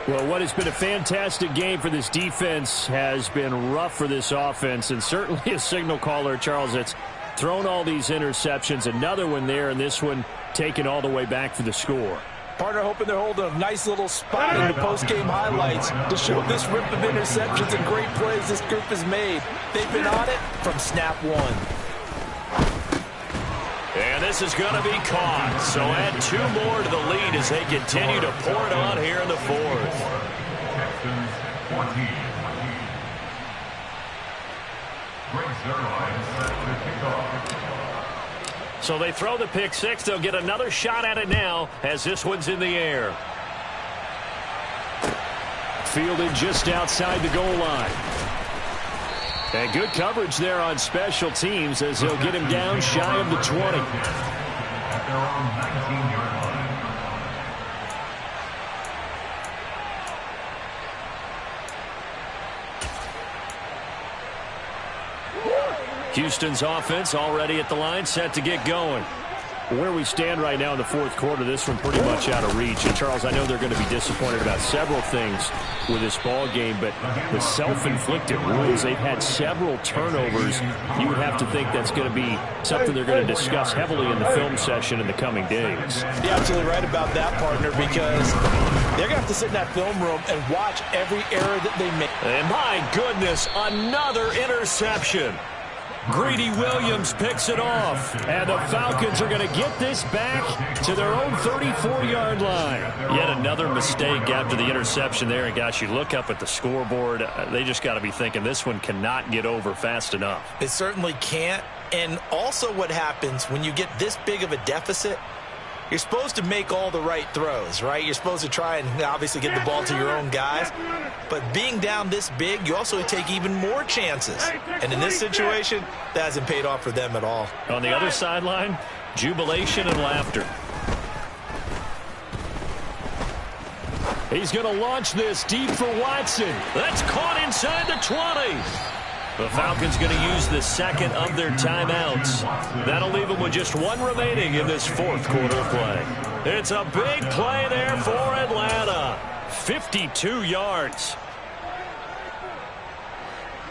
Well, what has been a fantastic game for this defense has been rough for this offense, and certainly a signal caller, Charles, that's thrown all these interceptions. Another one there, and this one taken all the way back for the score. Partner hoping they're holding a nice little spot in the post-game highlights to show this rip of interceptions and great plays this group has made. They've been on it from snap one. And this is going to be caught. So add 2 more to the lead as they continue to pour it on here in the fourth. Texans 14. Greg Zuerlein set to kick off. So they throw the pick six. They'll get another shot at it now as this one's in the air. Fielded just outside the goal line. And good coverage there on special teams as they'll get him down shy of the 20. At their own 19-yard line. Houston's offense already at the line, set to get going. Where we stand right now in the fourth quarter, this one pretty much out of reach. And, Charles, I know they're going to be disappointed about several things with this ball game, but the self-inflicted wounds, they've had several turnovers. You would have to think that's going to be something they're going to discuss heavily in the film session in the coming days. You're absolutely right about that, partner, because they're going to have to sit in that film room and watch every error that they make. And my goodness, another interception. Greedy Williams picks it off. And the Falcons are going to get this back to their own 34-yard line. Yet another mistake after the interception there. And, gosh, you look up at the scoreboard. They just got to be thinking this one cannot get over fast enough. It certainly can't. And also what happens when you get this big of a deficit, you're supposed to make all the right throws, right? You're supposed to try and obviously get the ball to your own guys. But being down this big, you also take even more chances. And in this situation, that hasn't paid off for them at all. On the other sideline, jubilation and laughter. He's going to launch this deep for Watson. That's caught inside the 20. The Falcons going to use the second of their timeouts. That'll leave them with just one remaining in this fourth quarter of play. It's a big play there for Atlanta. 52 yards.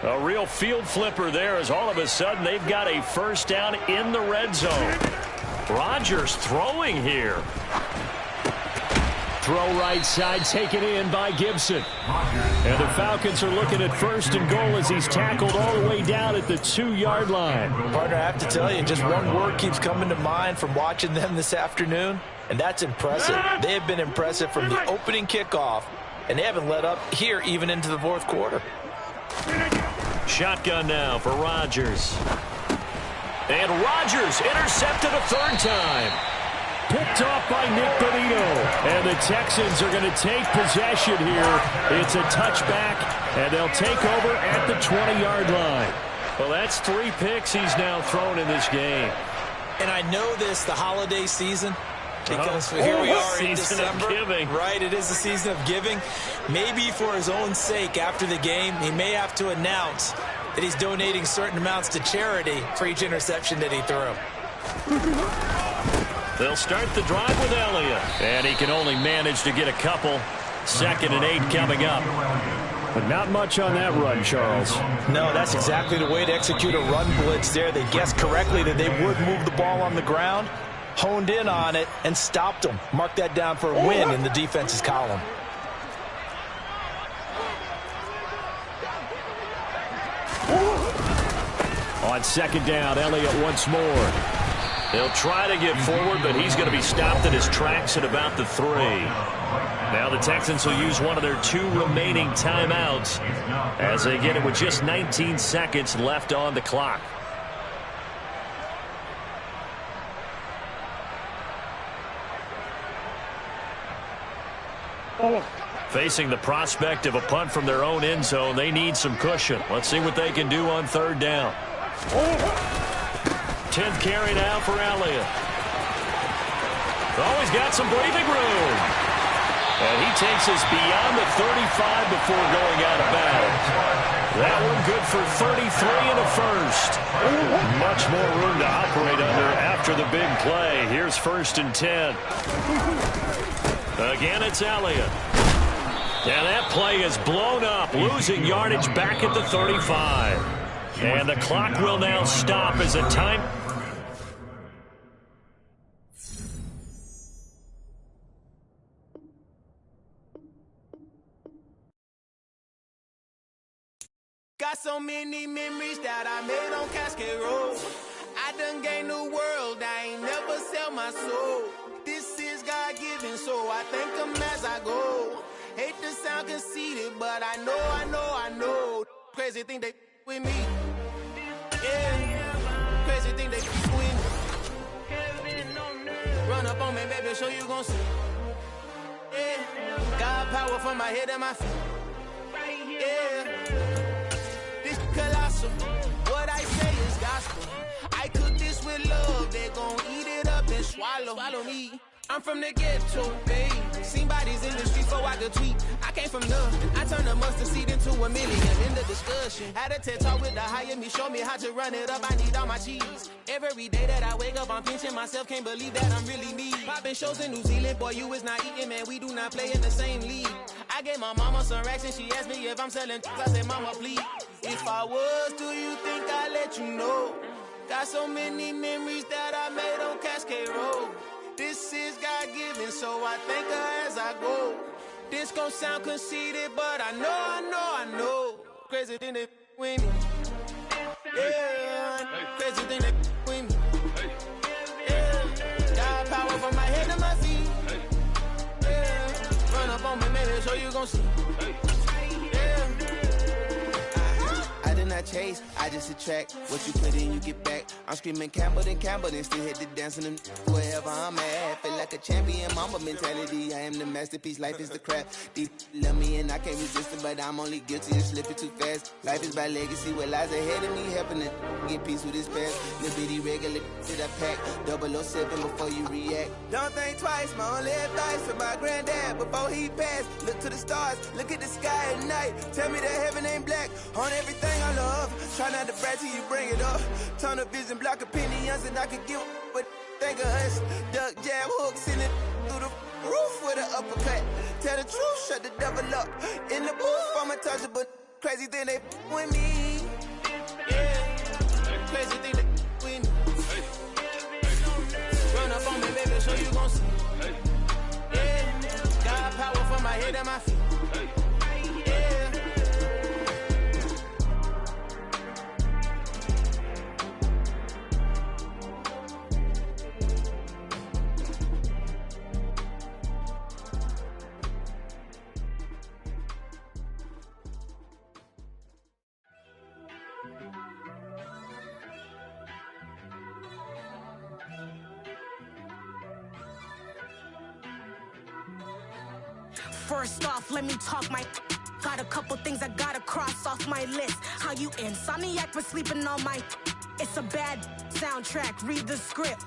A real field flipper there as all of a sudden they've got a first down in the red zone. Rodgers throwing here. Throw right side, taken in by Gibson. And the Falcons are looking at first and goal as he's tackled all the way down at the 2-yard line. Partner, I have to tell you, just one word keeps coming to mind from watching them this afternoon, and that's impressive. They have been impressive from the opening kickoff, and they haven't let up here even into the fourth quarter. Shotgun now for Rodgers. And Rodgers intercepted a third time. Picked off by Nick Bonito. And the Texans are going to take possession here. It's a touchback, and they'll take over at the 20-yard line. Well, that's 3 picks he's now thrown in this game. And I know this, the holiday season, because here we are in December. Of giving. Right, it is the season of giving. Maybe for his own sake after the game, he may have to announce that he's donating certain amounts to charity for each interception that he threw. They'll start the drive with Elliott. And he can only manage to get a couple. 2nd and 8 coming up. But not much on that run, Charles. No, that's exactly the way to execute a run blitz there. They guessed correctly that they would move the ball on the ground, honed in on it, and stopped them. Mark that down for a win in the defense's column. On 2nd down, Elliott once more. They'll try to get forward, but he's going to be stopped in his tracks at about the 3. Now the Texans will use one of their 2 remaining timeouts as they get it with just 19 seconds left on the clock. Facing the prospect of a punt from their own end zone, they need some cushion. Let's see what they can do on 3rd down. 10th carry now for Elliott. Oh, he's got some breathing room. And he takes us beyond the 35 before going out of bounds. That one good for 33 and a first. Much more room to operate under after the big play. Here's 1st and 10. Again, it's Elliott. And that play is blown up, losing yardage back at the 35. And the clock will now stop as a time. Got so many memories that I made on Cascade Road. I done gained the world, I ain't never sell my soul. This is God-given, so I thank him as I go. Hate to sound conceited, but I know. Crazy thing they with me. Yeah, crazy thing they with me. Run up on me, baby, show you gon' see. Yeah, God power from my head and my feet. Yeah. Colossal. What I say is gospel. I cook this with love. They gon' eat it up and swallow me. I'm from the ghetto, babe. Seen bodies in the streets so I could tweet. I came from nothing. I turned a mustard seed into $1 million. In the discussion, had a TED talk with the higher me. Show me how to run it up. I need all my cheese. Every day that I wake up, I'm pinching myself. Can't believe that I'm really me. Popping shows in New Zealand, boy, you is not eating, man. We do not play in the same league. I gave my mama some racks and she asked me if I'm selling. I said, mama, please. If I was, do you think I'd let you know? Got so many memories that I made on Cascade Road. This is God-given, so I thank her as I go. This gon' sound conceited, but I know. Crazy thing they with me. Yeah, crazy thing they with me. Yeah, God power from my head to my feet. Yeah, run up on me, maybe, so you gon' see. I chase, I just attract what you put in, you get back. I'm screaming Campbell, then still hit the dancing and wherever I'm at. Feel like a champion, mamba mentality. I am the masterpiece, life is the craft. Deep love me and I can't resist it, but I'm only guilty of slipping too fast. Life is by legacy, what lies ahead of me, helping to get peace with this past. The bitty regular shit I pack, 007 before you react. Don't think twice, my only advice for my granddad before he passed. Look to the stars, look at the sky at night. Tell me that heaven ain't black on everything I love. Try not to brag till you bring it up. Tunnel vision, block opinions, and I could give but think of us. Duck jab hooks in it through the roof with an uppercut. Tell the truth, shut the devil up. In the booth, I'm untouchable. Crazy thing they with me. Yeah, crazy thing they with me. Run up on me, baby, so you gon' see. Yeah, God power from my head and my feet. First off, let me talk my. Got a couple things I gotta cross off my list. How you insomniac for sleeping on my. It's a bad soundtrack, read the script.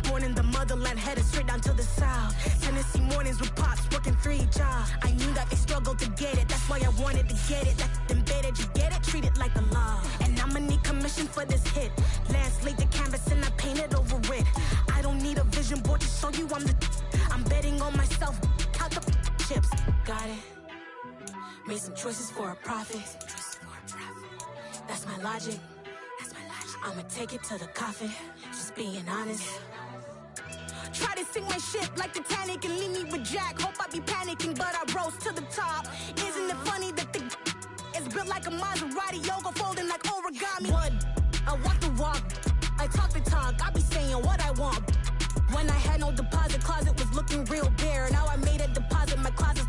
Born in the motherland, headed straight down to the south. Tennessee mornings with pops, working 3 jobs. I knew that they struggled to get it, that's why I wanted to get it. That embedded, you get it, treat it like a law. And I'ma need commission for this hit. Lance laid the canvas and I painted over it. I don't need a vision board to show you I'm betting on myself, count the chips. Got it. Made some choices for a profit. That's my logic. I'ma take it to the coffin. Just being honest. Try to sink my ship like Titanic and leave me with Jack. Hope I be panicking, but I rose to the top. Isn't it funny that the is built like a Maserati, yoga folding like origami? What? I walk the walk, I talk the talk. I be saying what I want. When I had no deposit, closet was looking real bare. Now I made a deposit, my closet's